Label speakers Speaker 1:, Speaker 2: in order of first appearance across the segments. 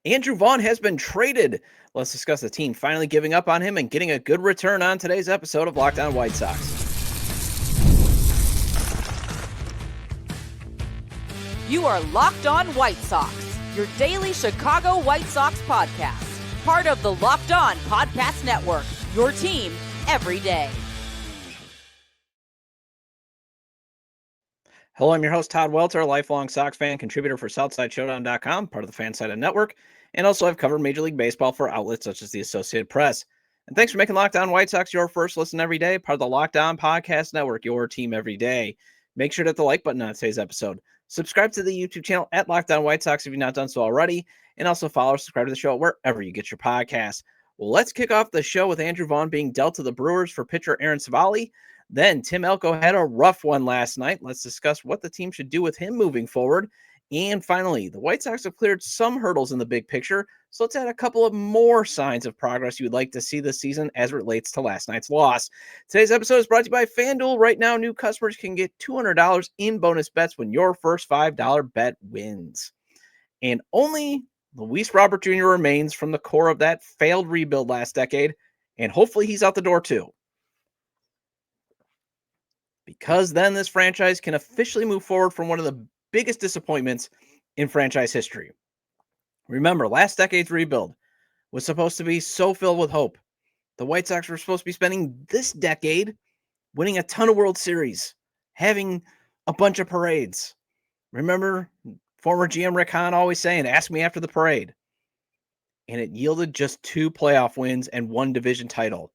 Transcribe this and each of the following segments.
Speaker 1: Andrew Vaughn has been traded. Let's discuss the team finally giving up on him and getting a good return on today's episode of Locked On White Sox.
Speaker 2: You are Locked On White Sox, your daily Chicago White Sox podcast. Part of the Locked On Podcast Network, your team every day.
Speaker 1: Hello, I'm your host, Todd Welter, a lifelong Sox fan, contributor for SouthsideShowdown.com, part of the FanSided Network, and also I've covered Major League Baseball for outlets such as the Associated Press. And thanks for making Locked On White Sox your first listen every day, part of the Locked On Podcast Network, your team every day. Make sure to hit the like button on today's episode. Subscribe to the YouTube channel at Locked On White Sox if you've not done so already, and also follow or subscribe to the show wherever you get your podcasts. Well, let's kick off the show with Andrew Vaughn being dealt to the Brewers for pitcher Aaron Civale. Then Tim Elko had a rough one last night. Let's discuss what the team should do with him moving forward. And finally, the White Sox have cleared some hurdles in the big picture, so let's add a couple of more signs of progress you would like to see this season as it relates to last night's loss. Today's episode is brought to you by FanDuel. Right now, new customers can get $200 in bonus bets when your first $5 bet wins. And only Luis Robert Jr. remains from the core of that failed rebuild last decade, and hopefully he's out the door too. Because then this franchise can officially move forward from one of the biggest disappointments in franchise history. Remember, last decade's rebuild was supposed to be so filled with hope. The White Sox were supposed to be spending this decade winning a ton of World Series, having a bunch of parades. Remember former GM Rick Hahn always saying, ask me after the parade. And it yielded just 2 playoff wins and 1 division title.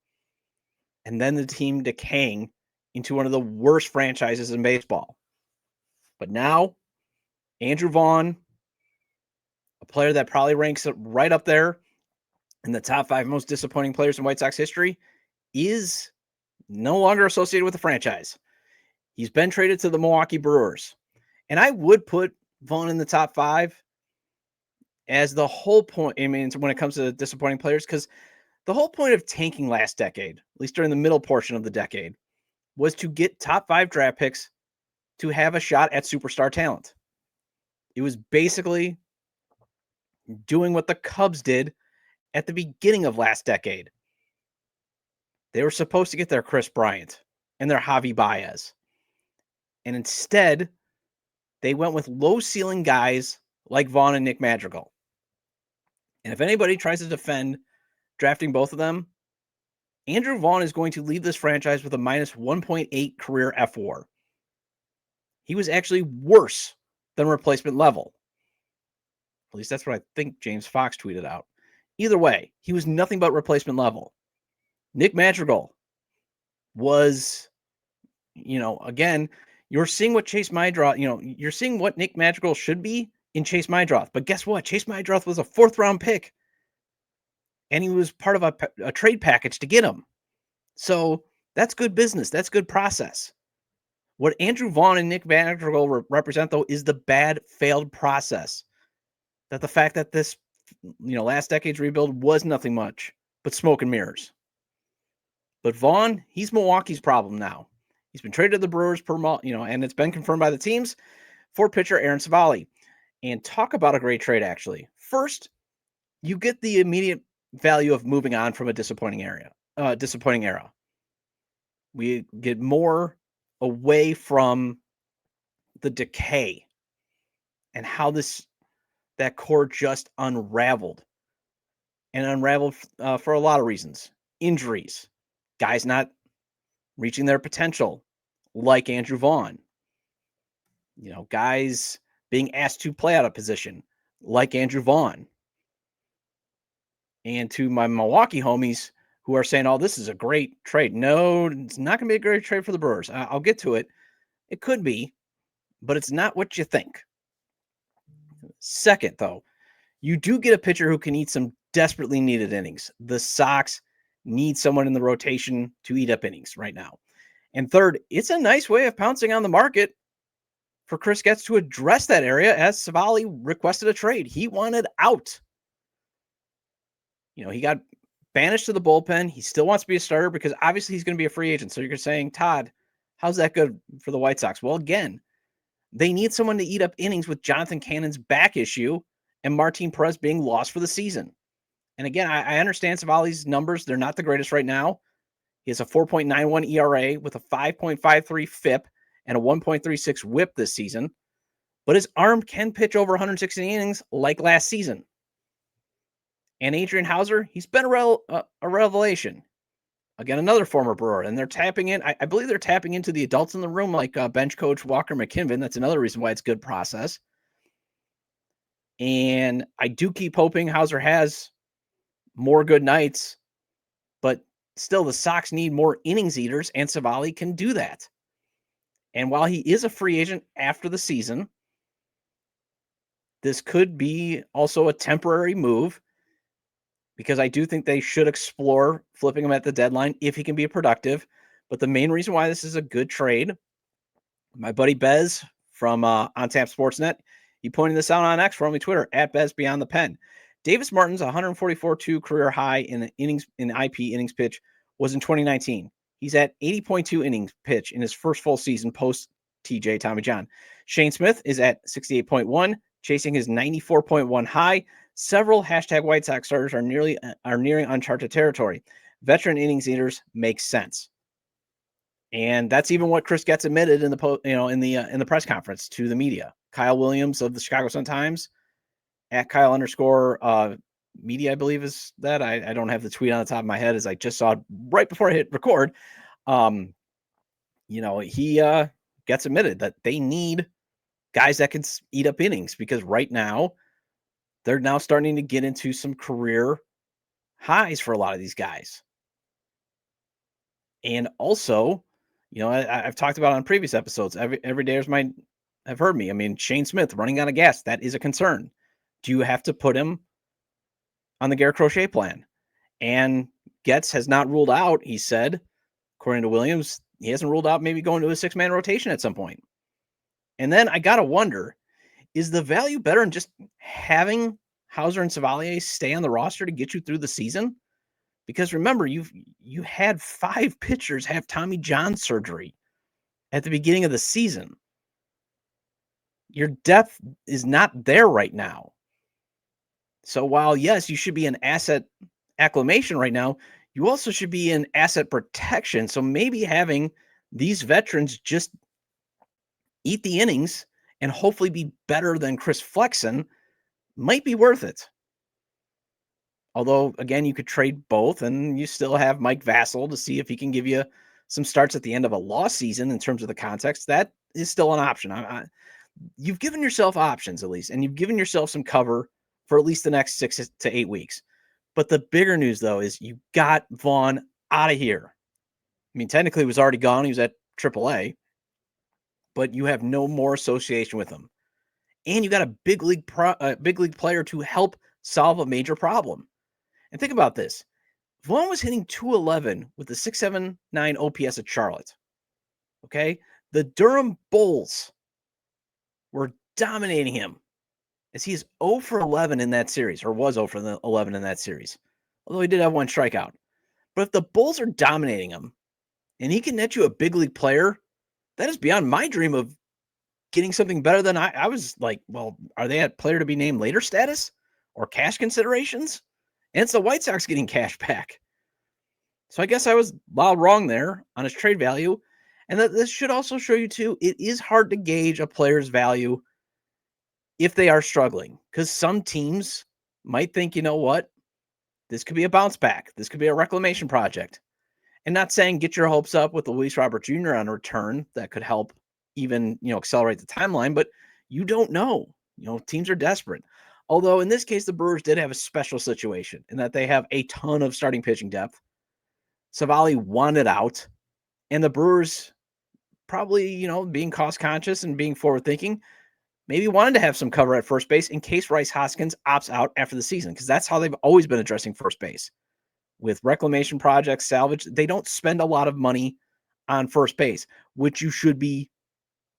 Speaker 1: And then the team decaying into one of the worst franchises in baseball. But now, Andrew Vaughn, a player that probably ranks right up there in the top 5 most disappointing players in White Sox history, is no longer associated with the franchise. He's been traded to the Milwaukee Brewers. And I would put Vaughn in the top 5 as the whole point, I mean, when it comes to disappointing players, because the whole point of tanking last decade, at least during the middle portion of the decade, was to get top 5 draft picks to have a shot at superstar talent. It was basically doing what the Cubs did at the beginning of last decade. They were supposed to get their Chris Bryant and their Javi Baez. And instead, they went with low-ceiling guys like Vaughn and Nick Madrigal. And if anybody tries to defend drafting both of them, Andrew Vaughn is going to leave this franchise with a minus 1.8 career FWAR. He was actually worse than replacement level. At least that's what I think James Fox tweeted out. Either way, he was nothing but replacement level. Nick Madrigal was, again, you're seeing what Chase Maedroth, you're seeing what Nick Madrigal should be in Chase Maedroth. But guess what? Chase Maedroth was a 4th-round pick. And he was part of a trade package to get him. So that's good business. That's good process. What Andrew Vaughn and Nick Madrigal represent, though, is the bad, failed process. That the fact that this, last decade's rebuild was nothing much but smoke and mirrors. But Vaughn, he's Milwaukee's problem now. He's been traded to the Brewers and it's been confirmed by the teams for pitcher Aaron Civale. And talk about a great trade, actually. First, you get the immediate value of moving on from a disappointing era. We get more away from the decay and how that core just unraveled. And unraveled for a lot of reasons. Injuries, guys not reaching their potential, like Andrew Vaughn. Guys being asked to play out of position, like Andrew Vaughn. And to my Milwaukee homies who are saying, oh, this is a great trade. No, it's not going to be a great trade for the Brewers. I'll get to it. It could be, but it's not what you think. Second, though, you do get a pitcher who can eat some desperately needed innings. The Sox need someone in the rotation to eat up innings right now. And third, it's a nice way of pouncing on the market for Chris Getz to address that area as Civale requested a trade. He wanted out. He got banished to the bullpen. He still wants to be a starter because obviously he's going to be a free agent. So you're saying, Todd, how's that good for the White Sox? Well, again, they need someone to eat up innings with Jonathan Cannon's back issue and Martin Perez being lost for the season. And again, I understand Civale's numbers. They're not the greatest right now. He has a 4.91 ERA with a 5.53 FIP and a 1.36 WHIP this season. But his arm can pitch over 160 innings like last season. And Adrian Hauser, he's been a revelation. Again, another former Brewer. And they're tapping in. I believe they're tapping into the adults in the room like bench coach Walker McKinven. That's another reason why it's good process. And I do keep hoping Hauser has more good nights. But still, the Sox need more innings eaters, and Civale can do that. And while he is a free agent after the season, this could be also a temporary move because I do think they should explore flipping him at the deadline if he can be productive. But the main reason why this is a good trade, my buddy Bez from On Tap Sportsnet, he pointed this out on X, formerly Twitter, at Bez Beyond the Pen. Davis Martin's 144.2 career high in the innings in IP innings pitch was in 2019. He's at 80.2 innings pitch in his first full season post TJ Tommy John. Shane Smith is at 68.1, chasing his 94.1 high. Several hashtag White Sox starters are nearing uncharted territory. Veteran innings eaters make sense, and that's even what Chris Getz admitted in the press conference to the media. Kyle Williams of the Chicago Sun-Times at Kyle_media, I believe is that. I don't have the tweet on the top of my head as I just saw it right before I hit record. He gets admitted that they need guys that can eat up innings because right now they're now starting to get into some career highs for a lot of these guys. And also, I've talked about on previous episodes, every day have heard me. I mean, Shane Smith running out of gas, that is a concern. Do you have to put him on the Garrett Crochet plan? And Getz has not ruled out, he said, according to Williams, he hasn't ruled out maybe going to a 6-man rotation at some point. And then I got to wonder, is the value better in just having Hauser and Civale stay on the roster to get you through the season? Because remember, you had 5 pitchers have Tommy John surgery at the beginning of the season. Your depth is not there right now. So while, yes, you should be in asset acclimation right now, you also should be in asset protection. So maybe having these veterans just eat the innings and hopefully be better than Chris Flexen might be worth it. Although, again, you could trade both and you still have Mike Vassell to see if he can give you some starts at the end of a lost season in terms of the context. That is still an option. You've given yourself options at least, and you've given yourself some cover for at least the next 6 to 8 weeks. But the bigger news, though, is you got Vaughn out of here. I mean, technically he was already gone. He was at AAA. But you have no more association with him. And you got a big league player to help solve a major problem. And think about this. Vaughn was hitting .211 with the .679 OPS at Charlotte. Okay? The Durham Bulls were dominating him as he is 0 for 11 in that series, or was 0 for 11 in that series. Although he did have 1 strikeout. But if the Bulls are dominating him and he can net you a big league player, that is beyond my dream of getting something better than I was like, well, are they at player to be named later status or cash considerations? And it's the White Sox getting cash back. So I guess I was wrong there on his trade value. And that this should also show you too, it is hard to gauge a player's value if they are struggling, because some teams might think, you know what, this could be a bounce back. This could be a reclamation project. And not saying get your hopes up with Luis Robert Jr. on return. That could help even, accelerate the timeline, but you don't know. Teams are desperate. Although in this case, the Brewers did have a special situation in that they have a ton of starting pitching depth. Civale wanted out, and the Brewers probably, being cost conscious and being forward thinking, maybe wanted to have some cover at first base in case Rhys Hoskins opts out after the season, because that's how they've always been addressing first base. With reclamation projects, salvage, they don't spend a lot of money on first base, which you should be.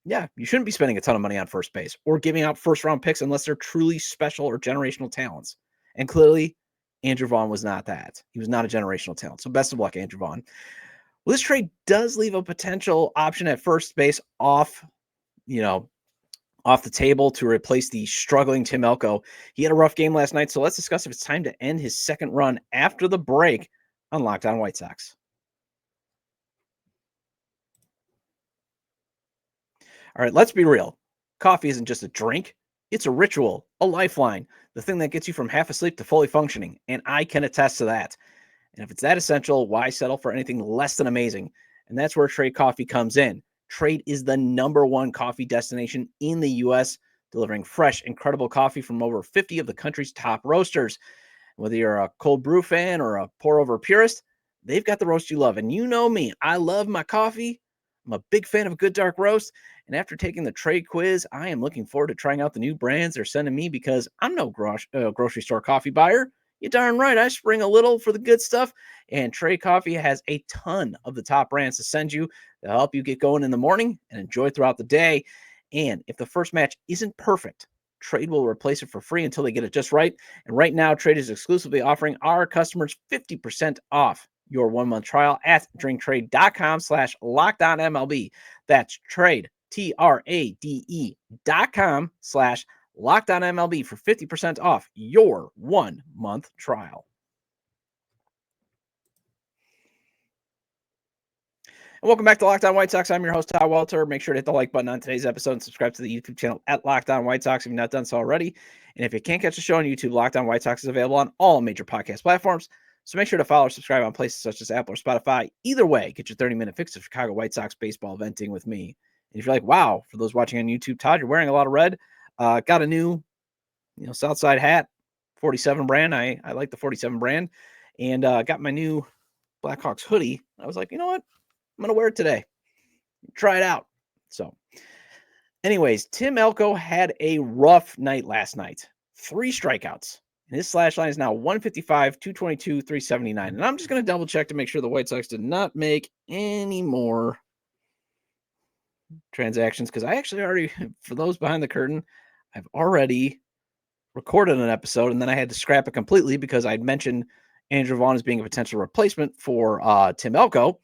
Speaker 1: Yeah, you shouldn't be spending a ton of money on first base or giving out first-round picks unless they're truly special or generational talents. And clearly, Andrew Vaughn was not that. He was not a generational talent. So best of luck, Andrew Vaughn. Well, this trade does leave a potential option at first base off off the table to replace the struggling Tim Elko. He had a rough game last night, so let's discuss if it's time to end his second run after the break on Locked On White Sox. All right, let's be real. Coffee isn't just a drink. It's a ritual, a lifeline, the thing that gets you from half asleep to fully functioning, and I can attest to that. And if it's that essential, why settle for anything less than amazing? And that's where Trade Coffee comes in. Trade is the #1 coffee destination in the U.S., delivering fresh, incredible coffee from over 50 of the country's top roasters. Whether you're a cold brew fan or a pour-over purist, they've got the roast you love. And you know me, I love my coffee. I'm a big fan of a good dark roast. And after taking the trade quiz, I am looking forward to trying out the new brands they're sending me because I'm no grocery store coffee buyer. You're darn right. I spring a little for the good stuff. And Trade Coffee has a ton of the top brands to send you to help you get going in the morning and enjoy throughout the day. And if the first match isn't perfect, Trade will replace it for free until they get it just right. And right now, Trade is exclusively offering our customers 50% off your 1-month trial at drinktrade.com/LockedOnMLB. That's trade, TRADE.com/LockedOnMLB for 50% off your 1-month trial. And welcome back to Locked On White Sox. I'm your host, Todd Welter. Make sure to hit the like button on today's episode and subscribe to the YouTube channel at Locked On White Sox if you've not done so already. And if you can't catch the show on YouTube, Locked On White Sox is available on all major podcast platforms. So make sure to follow or subscribe on places such as Apple or Spotify. Either way, get your 30-minute fix of Chicago White Sox baseball venting with me. And if you're like, wow, for those watching on YouTube, Todd, you're wearing a lot of red. Got a new, Southside hat, 47 brand. I like the 47 brand. And got my new Blackhawks hoodie. I was like, you know what? I'm going to wear it today. Try it out. So anyways, Tim Elko had a rough night last night. 3 strikeouts. And his slash line is now 155, 222, 379. And I'm just going to double check to make sure the White Sox did not make any more transactions because I actually already, for those behind the curtain, I've already recorded an episode and then I had to scrap it completely because I'd mentioned Andrew Vaughn as being a potential replacement for Tim Elko.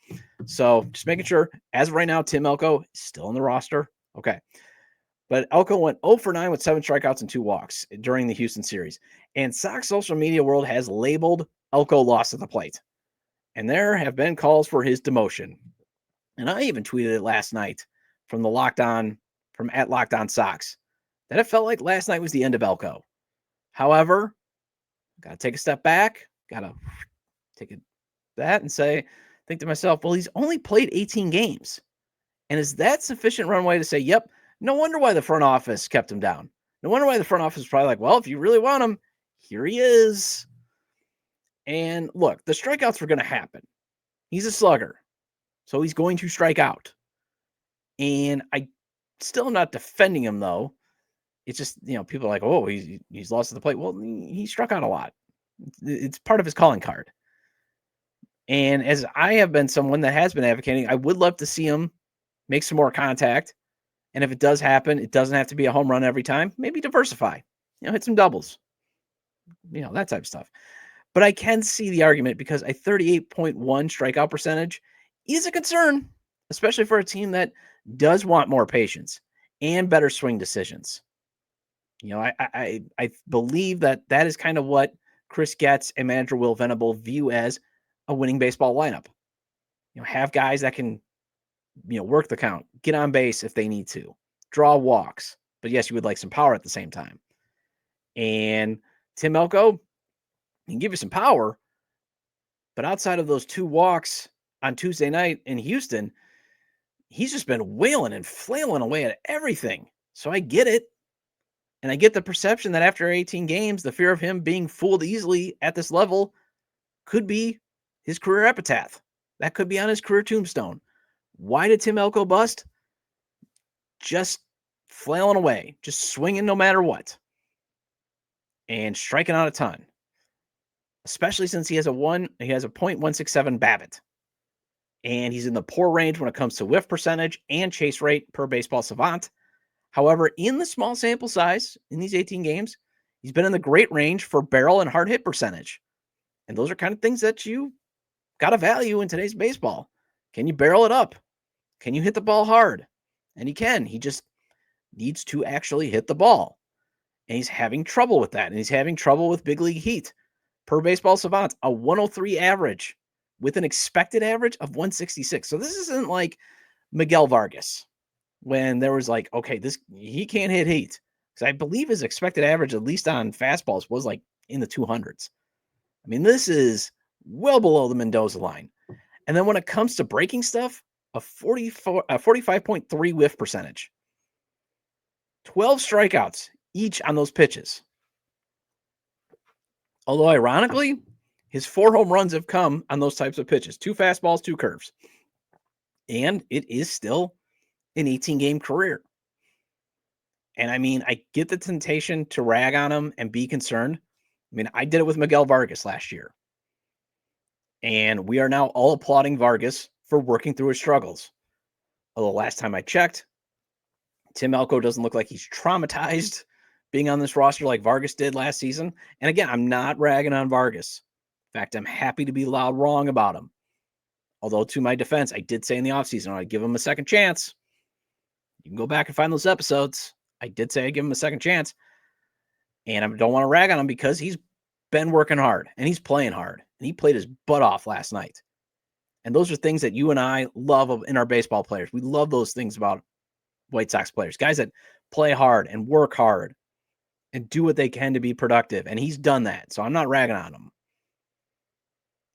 Speaker 1: So just making sure, as of right now, Tim Elko is still on the roster. Okay. But Elko went 0 for 9 with 7 strikeouts and 2 walks during the Houston series. And Sox social media world has labeled Elko lost at the plate. And there have been calls for his demotion. And I even tweeted it last night from at Locked On Sox, that it felt like last night was the end of Elko. However, got to take a step back, got to take that and think to myself, well, he's only played 18 games. And is that sufficient runway to say, yep, no wonder why the front office kept him down. No wonder why the front office was probably like, well, if you really want him, here he is. And look, the strikeouts were going to happen. He's a slugger, so he's going to strike out. And I still am not defending him, though. It's just, people are like, oh, he's lost at the plate. Well, he struck out a lot. It's part of his calling card. And as I have been someone that has been advocating, I would love to see him make some more contact. And if it does happen, it doesn't have to be a home run every time. Maybe diversify, hit some doubles, that type of stuff. But I can see the argument because a 38.1 strikeout percentage is a concern, especially for a team that does want more patience and better swing decisions. I believe that is kind of what Chris Getz and manager Will Venable view as a winning baseball lineup. Have guys that can work the count, get on base if they need to, draw walks. But yes, you would like some power at the same time. And Tim Elko can give you some power, but outside of those 2 walks on Tuesday night in Houston, he's just been wailing and flailing away at everything. So I get it. And I get the perception that after 18 games, the fear of him being fooled easily at this level could be his career epitaph. That could be on his career tombstone. Why did Tim Elko bust? Just flailing away, just swinging no matter what, and striking out a ton. Especially since he has a .167 BABIP, and he's in the poor range when it comes to whiff percentage and chase rate per Baseball Savant. However, in the small sample size in these 18 games, he's been in the great range for barrel and hard hit percentage, and those are kind of things that you got to value in today's baseball. Can you barrel it up? Can you hit the ball hard? And he can. He just needs to actually hit the ball. And he's having trouble with that. And he's having trouble with big league heat. Per Baseball Savant, a 103 average with an expected average of 166. So this isn't like Miguel Vargas when there was like, okay, he can't hit heat. Because I believe his expected average, at least on fastballs, was like in the 200s. I mean, this is well below the Mendoza line. And then when it comes to breaking stuff, a 45.3 whiff percentage. 12 strikeouts each on those pitches. Although ironically, his 4 home runs have come on those types of pitches. 2 fastballs, 2 curves. And it is still an 18-game career. And I mean, I get the temptation to rag on him and be concerned. I mean, I did it with Miguel Vargas last year. And we are now all applauding Vargas for working through his struggles. Although last time I checked, Tim Elko doesn't look like he's traumatized being on this roster like Vargas did last season. And again, I'm not ragging on Vargas. In fact, I'm happy to be loud wrong about him. Although to my defense, I did say in the offseason, I'd give him a second chance. You can go back and find those episodes. I did say I'd give him a second chance. And I don't want to rag on him because he's been working hard and he's playing hard. And he played his butt off last night. And those are things that you and I love in our baseball players. We love those things about White Sox players. Guys that play hard and work hard and do what they can to be productive. And he's done that. So I'm not ragging on him.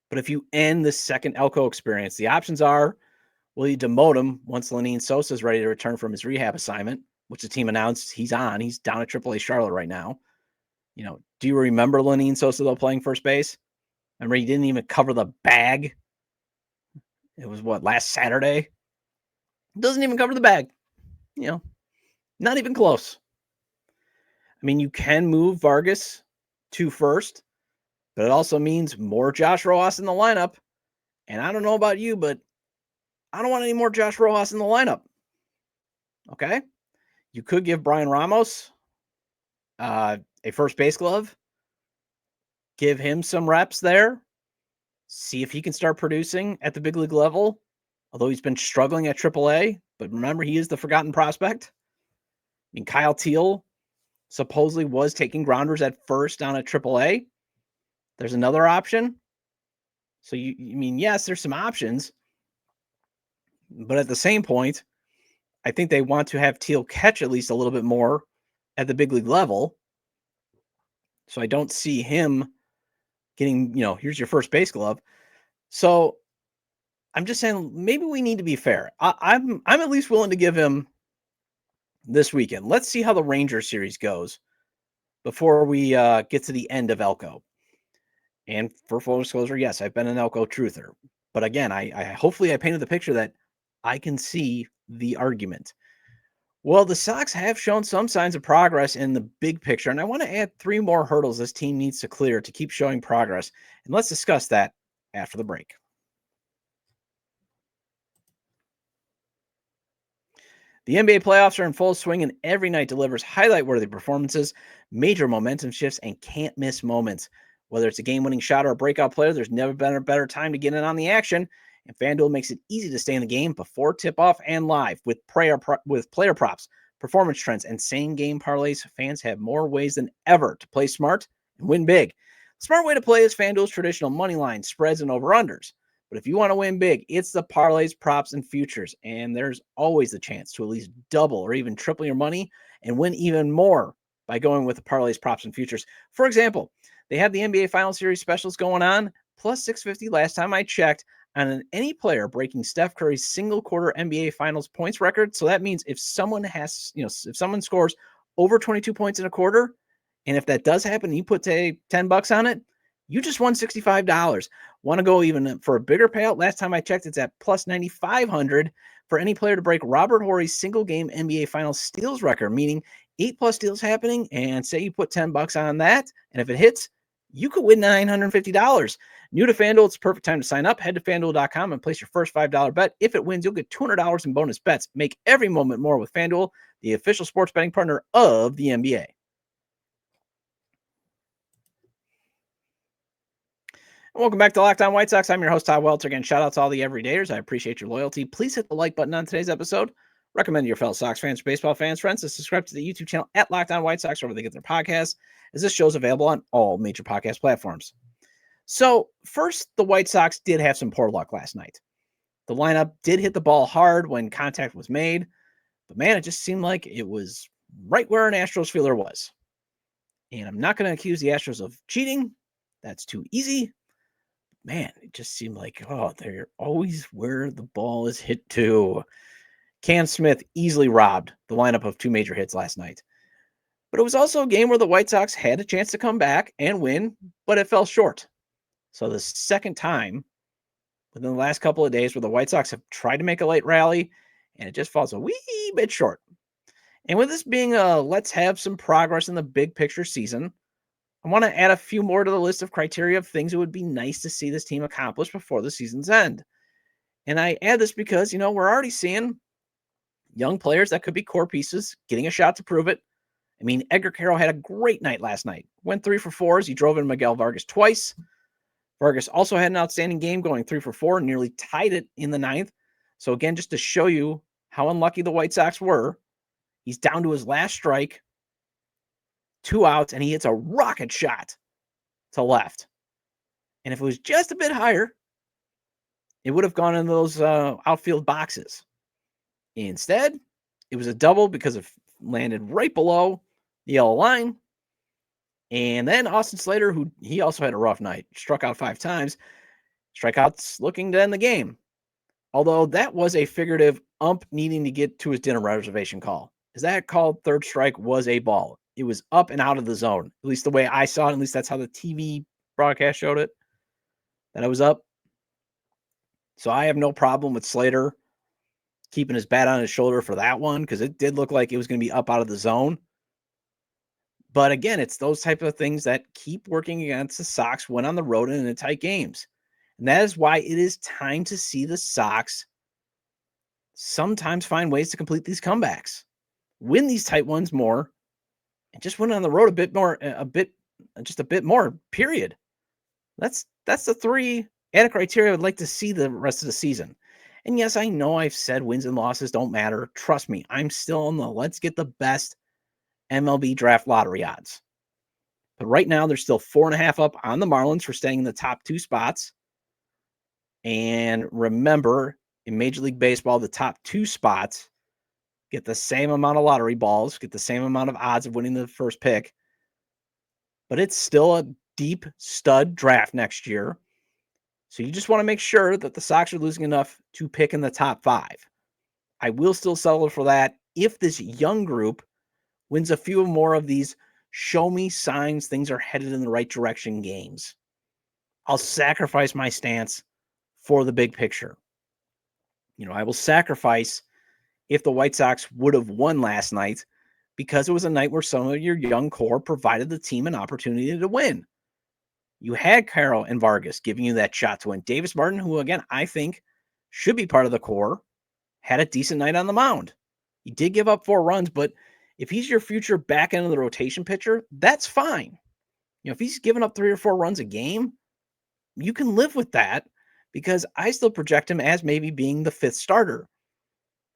Speaker 1: But if you end the second Elko experience, the options are, will you demote him once Lenyn Sosa is ready to return from his rehab assignment, which the team announced he's on. He's down at AAA Charlotte right now. You know, do you remember Lenyn Sosa, though, playing first base? Remember, he didn't even cover the bag. It was last Saturday? Doesn't even cover the bag. You know, not even close. I mean, you can move Vargas to first, but it also means more Josh Rojas in the lineup. And I don't know about you, but I don't want any more Josh Rojas in the lineup. Okay? You could give Brian Ramos a first base glove. Give him some reps there. See if he can start producing at the big league level. Although he's been struggling at AAA. But remember, he is the forgotten prospect. I mean, Kyle Teal supposedly was taking grounders at first down at AAA. There's another option. So, yes, there's some options. But at the same point, I think they want to have Teal catch at least a little bit more at the big league level. So I don't see him getting, here's your first base glove. So I'm just saying maybe we need to be fair. I'm at least willing to give him this weekend. Let's see how the Rangers series goes before we get to the end of Elko. And for full disclosure, yes, I've been an Elko truther. But again, I hopefully I painted the picture that I can see the argument. Well, the Sox have shown some signs of progress in the big picture, and I want to add 3 more hurdles this team needs to clear to keep showing progress. And let's discuss that after the break. The NBA playoffs are in full swing, and every night delivers highlight-worthy performances, major momentum shifts, and can't-miss moments. Whether it's a game-winning shot or a breakout player, there's never been a better time to get in on the action. And FanDuel makes it easy to stay in the game before tip-off and live with player props, performance trends, and same-game parlays. Fans have more ways than ever to play smart and win big. The smart way to play is FanDuel's traditional money line, spreads, and over-unders. But if you want to win big, it's the parlays, props, and futures. And there's always the chance to at least double or even triple your money and win even more by going with the parlays, props, and futures. For example, they have the NBA Final Series specials going on, plus 650 last time I checked, on any player breaking Steph Curry's single quarter NBA Finals points record. So that means if someone if someone scores over 22 points in a quarter, and if that does happen, you put $10 on it, you just won $65. Want to go even for a bigger payout? Last time I checked, it's at plus 9,500 for any player to break Robert Horry's single game NBA Finals steals record, meaning 8+ steals happening. And say you put $10 on that, and if it hits, you could win $950. New to FanDuel, it's the perfect time to sign up. Head to FanDuel.com and place your first $5 bet. If it wins, you'll get $200 in bonus bets. Make every moment more with FanDuel, the official sports betting partner of the NBA. Welcome back to Locked On White Sox. I'm your host, Todd Welter. Again, shout out to all the everydayers. I appreciate your loyalty. Please hit the like button on today's episode. Recommend to your fellow Sox fans, baseball fans, friends to subscribe to the YouTube channel at Locked On White Sox, wherever they get their podcasts, as this show is available on all major podcast platforms. So first, the White Sox did have some poor luck last night. The lineup did hit the ball hard when contact was made, but man, it just seemed like it was right where an Astros fielder was. And I'm not going to accuse the Astros of cheating. That's too easy. Man, it just seemed like, they're always where the ball is hit to. Cam Smith easily robbed the lineup of two major hits last night. But it was also a game where the White Sox had a chance to come back and win, but it fell short. So the second time within the last couple of days where the White Sox have tried to make a late rally, and it just falls a wee bit short. And with this being a let's have some progress in the big picture season, I want to add a few more to the list of criteria of things it would be nice to see this team accomplish before the season's end. And I add this because, we're already seeing young players that could be core pieces getting a shot to prove it. I mean, Edgar Carroll had a great night last night. Went 3 for 4 as he drove in Miguel Vargas twice. Vargas also had an outstanding game going 3 for 4 and nearly tied it in the ninth. So again, just to show you how unlucky the White Sox were, he's down to his last strike, 2 outs, and he hits a rocket shot to left. And if it was just a bit higher, it would have gone in those outfield boxes. Instead, it was a double because it landed right below the yellow line. And then Austin Slater, who he also had a rough night, struck out 5 times. Strikeouts looking to end the game. Although that was a figurative ump needing to get to his dinner reservation call. As that called third strike was a ball. It was up and out of the zone. At least the way I saw it. At least that's how the TV broadcast showed it. That it was up. So I have no problem with Slater keeping his bat on his shoulder for that one, because it did look like it was going to be up out of the zone. But again, it's those type of things that keep working against the Sox when on the road and in tight games. And that is why it is time to see the Sox sometimes find ways to complete these comebacks, win these tight ones more, and just win on the road a bit more, period. That's the 3 added criteria I would like to see the rest of the season. And yes, I know I've said wins and losses don't matter. Trust me, I'm still on the let's get the best MLB draft lottery odds. But right now, they're still 4.5 up on the Marlins for staying in the top 2 spots. And remember, in Major League Baseball, the top 2 spots get the same amount of lottery balls, get the same amount of odds of winning the first pick. But it's still a deep stud draft next year. So you just want to make sure that the Sox are losing enough to pick in the top 5. I will still settle for that if this young group wins a few more of these show me signs things are headed in the right direction games. I'll sacrifice my stance for the big picture. I will sacrifice if the White Sox would have won last night, because it was a night where some of your young core provided the team an opportunity to win. You had Carroll and Vargas giving you that shot to win. Davis Martin, who again, I think should be part of the core, had a decent night on the mound. He did give up 4 runs, but if he's your future back end of the rotation pitcher, that's fine. If he's giving up 3 or 4 runs a game, you can live with that, because I still project him as maybe being the 5th starter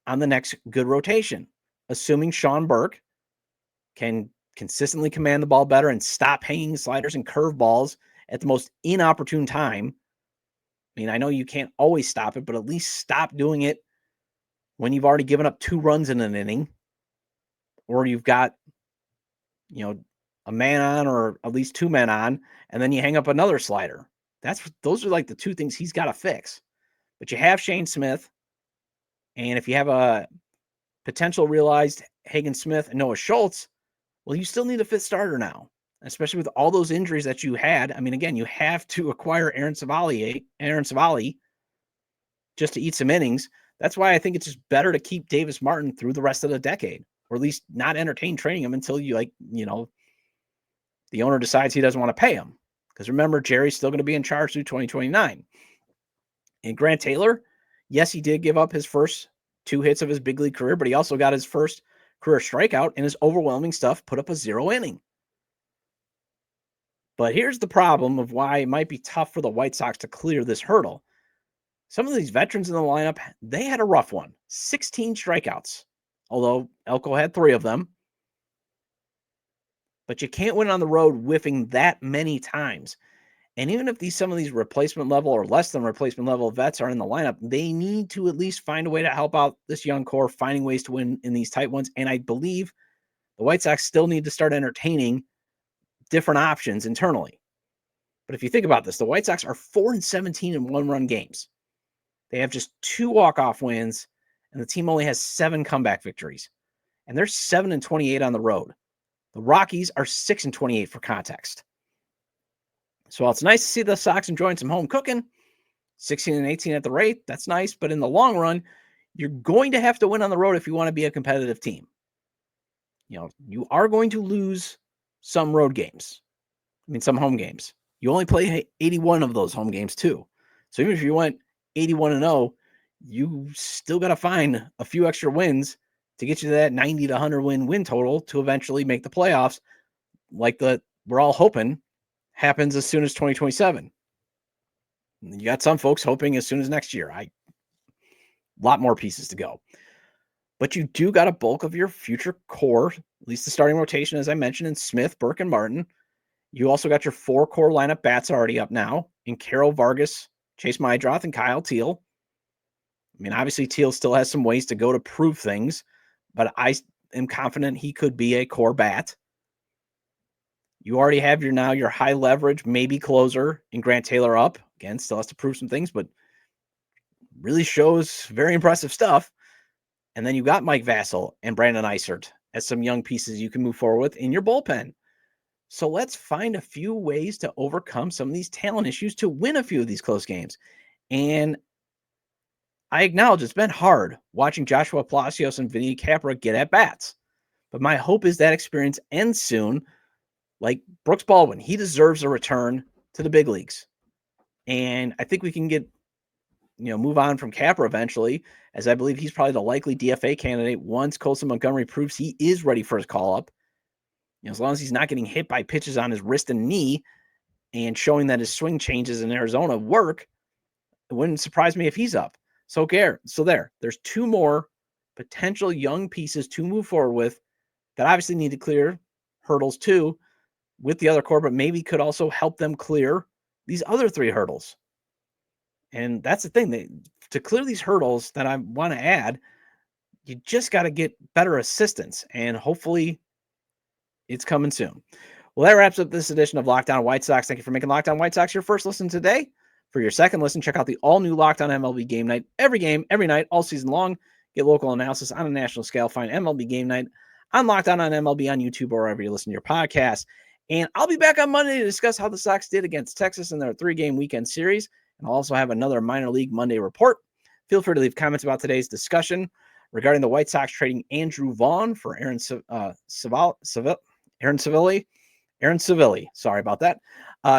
Speaker 1: on the next good rotation, assuming Sean Burke can consistently command the ball better and stop hanging sliders and curveballs at the most inopportune time. I mean, I know you can't always stop it, but at least stop doing it when you've already given up 2 runs in an inning, or you've got, a man on or at least 2 men on, and then you hang up another slider. Those are like the 2 things he's got to fix. But you have Shane Smith, and if you have a potential realized Hagen Smith and Noah Schultz, well, you still need a 5th starter now, especially with all those injuries that you had. I mean, again, you have to acquire Aaron Civale just to eat some innings. That's why I think it's just better to keep Davis Martin through the rest of the decade, or at least not entertain trading him until the owner decides he doesn't want to pay him. Because remember, Jerry's still going to be in charge through 2029. And Grant Taylor, yes, he did give up his first 2 hits of his big league career, but he also got his first career strikeout, and his overwhelming stuff put up a 0 inning. But here's the problem of why it might be tough for the White Sox to clear this hurdle. Some of these veterans in the lineup, they had a rough one. 16 strikeouts although Elko had 3 of them. But you can't win on the road whiffing that many times. And even if some of these replacement level or less than replacement level vets are in the lineup, they need to at least find a way to help out this young core, finding ways to win in these tight ones. And I believe the White Sox still need to start entertaining different options internally. But if you think about this, the White Sox are 4-17 in one-run games. They have just 2 walk-off wins, and the team only has 7 comeback victories. And they're 7-28 on the road. The Rockies are 6-28 for context. So while it's nice to see the Sox enjoying some home cooking, 16-18 at the rate, that's nice. But in the long run, you're going to have to win on the road if you want to be a competitive team. You are going to lose some road games. Some home games. You only play 81 of those home games too. So even if you went 81-0, you still got to find a few extra wins to get you to that 90 to 100 win total to eventually make the playoffs, like we're all hoping happens as soon as 2027. You got some folks hoping as soon as next year. A lot more pieces to go. But you do got a bulk of your future core, at least the starting rotation, as I mentioned, in Smith, Burke, and Martin. You also got your 4 core lineup bats already up now in Carroll, Vargas, Chase Mydroth, and Kyle Teal. Obviously, Teal still has some ways to go to prove things, but I am confident he could be a core bat. You already have your high leverage, maybe closer in Grant Taylor up. Again, still has to prove some things, but really shows very impressive stuff. And then you got Mike Vassell and Brandon Eisert as some young pieces you can move forward with in your bullpen. So let's find a few ways to overcome some of these talent issues to win a few of these close games. And I acknowledge it's been hard watching Joshua Palacios and Vinny Capra get at bats. But my hope is that experience ends soon. Like Brooks Baldwin, he deserves a return to the big leagues. And I think we can move on from Capra eventually, as I believe he's probably the likely DFA candidate once Colson Montgomery proves he is ready for his call-up. As long as he's not getting hit by pitches on his wrist and knee and showing that his swing changes in Arizona work, it wouldn't surprise me if he's up. So there's 2 more potential young pieces to move forward with that obviously need to clear hurdles too with the other core, but maybe could also help them clear these other 3 hurdles. And that's the thing, to clear these hurdles that I want to add, you just got to get better assistance, and hopefully it's coming soon. Well, that wraps up this edition of Locked On White Sox. Thank you for making Locked On White Sox your first listen today. For your second listen, check out the all-new Locked On MLB Game Night. Every game, every night, all season long. Get local analysis on a national scale. Find MLB Game Night on Locked On MLB on YouTube or wherever you listen to your podcast. And I'll be back on Monday to discuss how the Sox did against Texas in their 3-game weekend series. And I'll also have another minor league Monday report. Feel free to leave comments about today's discussion regarding the White Sox trading Andrew Vaughn for Aaron Civale. Sorry about that.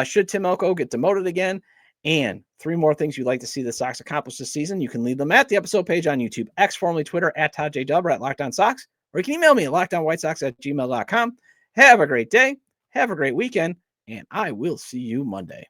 Speaker 1: Should Tim Elko get demoted again? And 3 more things you'd like to see the Sox accomplish this season. You can leave them at the episode page on YouTube, X, formerly Twitter, at Todd J. Dub, or at Locked On Sox, or you can email me at lockedonwhitesox@gmail.com. Have a great day. Have a great weekend, and I will see you Monday.